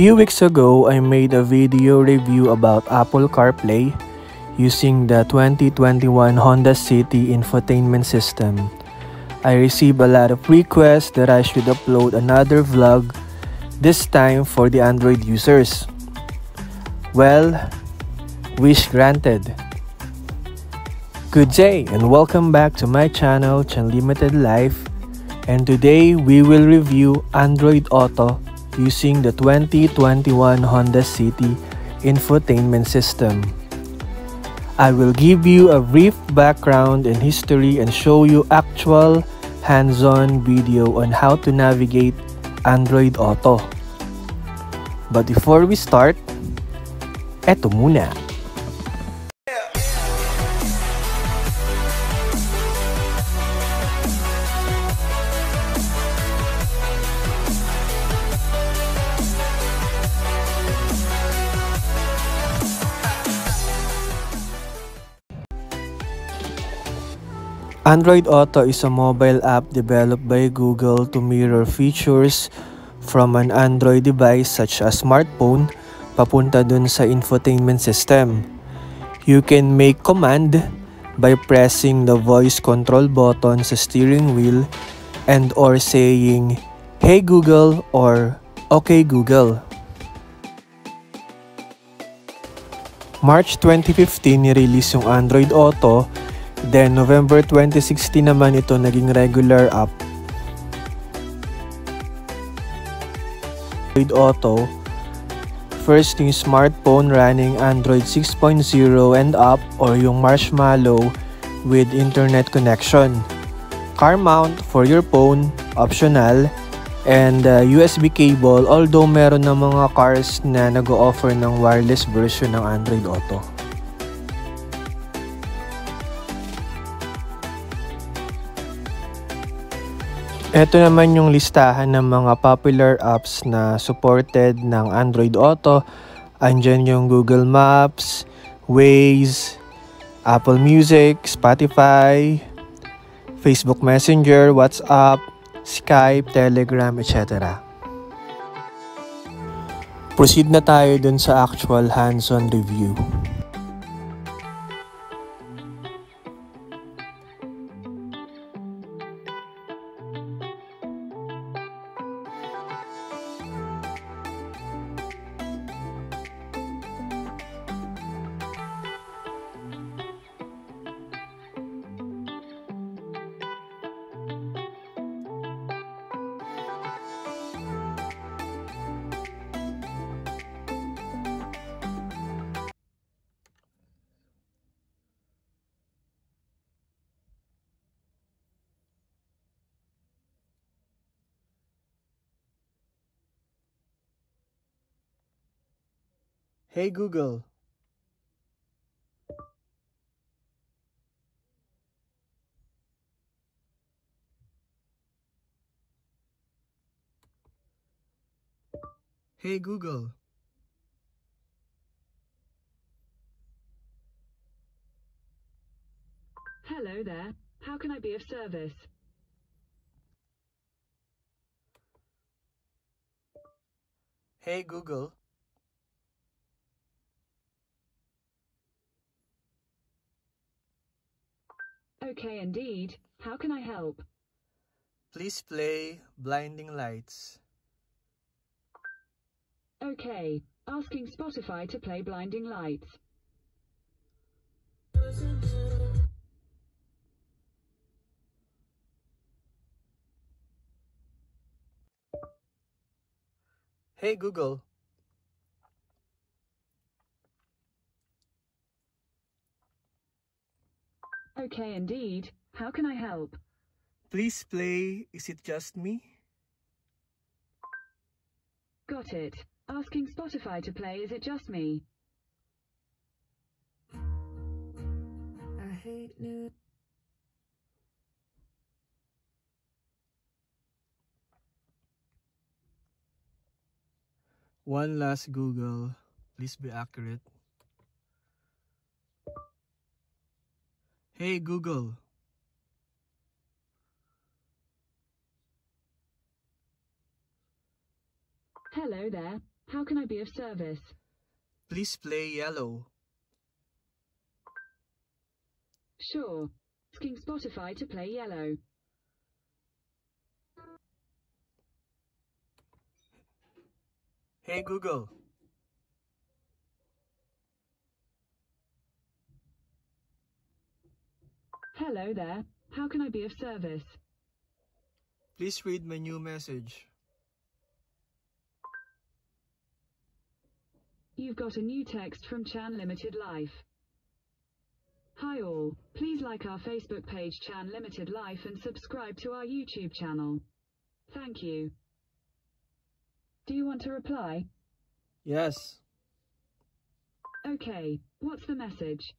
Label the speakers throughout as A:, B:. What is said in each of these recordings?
A: few weeks ago, I made a video review about Apple CarPlay using the 2021 Honda City infotainment system. I received a lot of requests that I should upload another vlog, this time for the Android users. Well, wish granted. Good day and welcome back to my channel, Limited Life, and today we will review Android Auto using the 2021 Honda City infotainment system. I will give you a brief background and history and show you actual hands-on video on how to navigate Android Auto. But before we start, eto muna. Android Auto is a mobile app developed by Google to mirror features from an Android device such as smartphone papunta dun sa infotainment system. You can make command by pressing the voice control button sa steering wheel and or saying, "Hey Google" or "Okay Google." March 2015 ni-release yung Android Auto. Then, November 2016 naman ito naging regular app. Android Auto, first yung smartphone running Android 6.0 and up or yung Marshmallow with internet connection. Car mount for your phone, optional, and USB cable, although meron ng mga cars na nag-o-offer ng wireless version ng Android Auto. Ito naman yung listahan ng mga popular apps na supported ng Android Auto. Andyan yung Google Maps, Waze, Apple Music, Spotify, Facebook Messenger, WhatsApp, Skype, Telegram, etc. Proceed na tayo dun sa actual hands-on review. Hey Google. Hey Google.
B: Hello there. How can I be of service?
A: Hey Google.
B: Okay, indeed. How can I help?
A: Please play Blinding Lights.
B: Okay, asking Spotify to play Blinding Lights.
A: Hey Google.
B: Okay, indeed. How can I help?
A: Please play Is It Just Me?
B: Got it. Asking Spotify to play Is It Just Me?
C: I hate new.
A: One last Google. Please be accurate. Hey Google.
B: Hello there. How can I be of service?
A: Please play yellow.
B: Sure. Asking Spotify to play yellow.
A: Hey Google,
B: Hello there. How can I be of service?
A: please read my new message.
B: You've got a new text from Chan Limited Life. Hi all, please like our Facebook page Chan Limited Life and subscribe to our YouTube channel. Thank you. Do you want to reply?
A: Yes.
B: Okay, what's the message?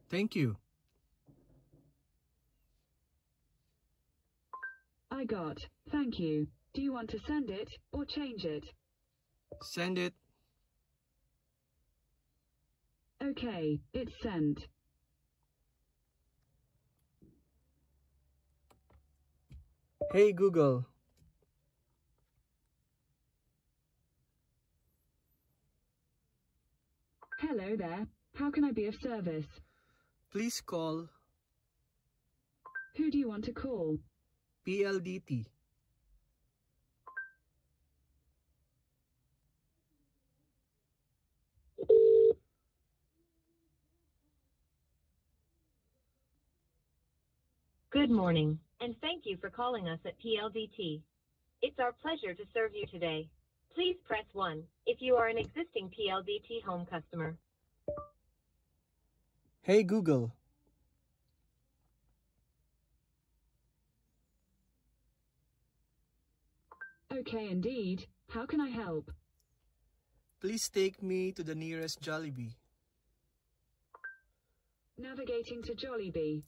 A: Thank you.
B: I got, thank you. Do you want to send it, or change it?
A: Send it.
B: Okay, it's sent.
A: Hey Google,
B: Hello there. How can I be of service?
A: please call
B: Who do you want to call?
A: PLDT.
D: Good morning, and thank you for calling us at PLDT. It's our pleasure to serve you today. Please press 1 if you are an existing PLDT home customer.
A: Hey Google,
B: Okay, indeed. How can I help?
A: please take me to the nearest Jollibee.
B: Navigating to Jollibee.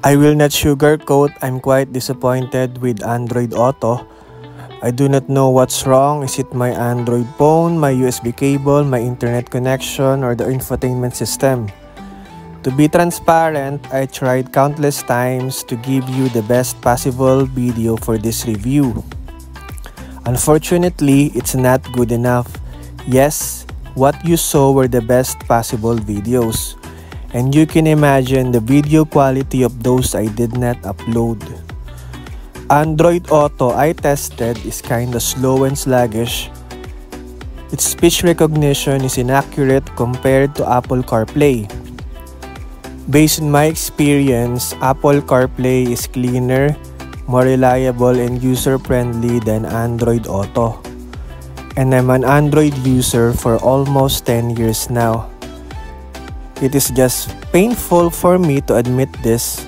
A: I will not sugarcoat, I'm quite disappointed with Android Auto. I do not know what's wrong. Is it my Android phone, my USB cable, my internet connection, or the infotainment system? To be transparent, I tried countless times to give you the best possible video for this review. Unfortunately, it's not good enough. Yes, what you saw were the best possible videos. And you can imagine the video quality of those I did not upload. Android Auto I tested is kinda slow and sluggish. Its speech recognition is inaccurate compared to Apple CarPlay. Based on my experience, Apple CarPlay is cleaner, more reliable, and user-friendly than Android Auto. And I'm an Android user for almost 10 years now. It is just painful for me to admit this.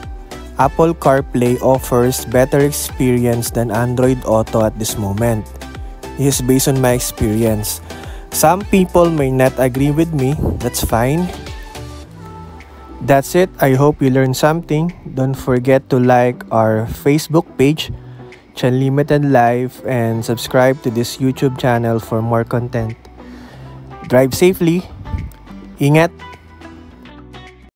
A: Apple CarPlay offers better experience than Android Auto at this moment. It is based on my experience. Some people may not agree with me, that's fine. That's it, I hope you learned something. Don't forget to like our Facebook page, Chan Limited Life, and subscribe to this YouTube channel for more content. Drive safely. Ingat!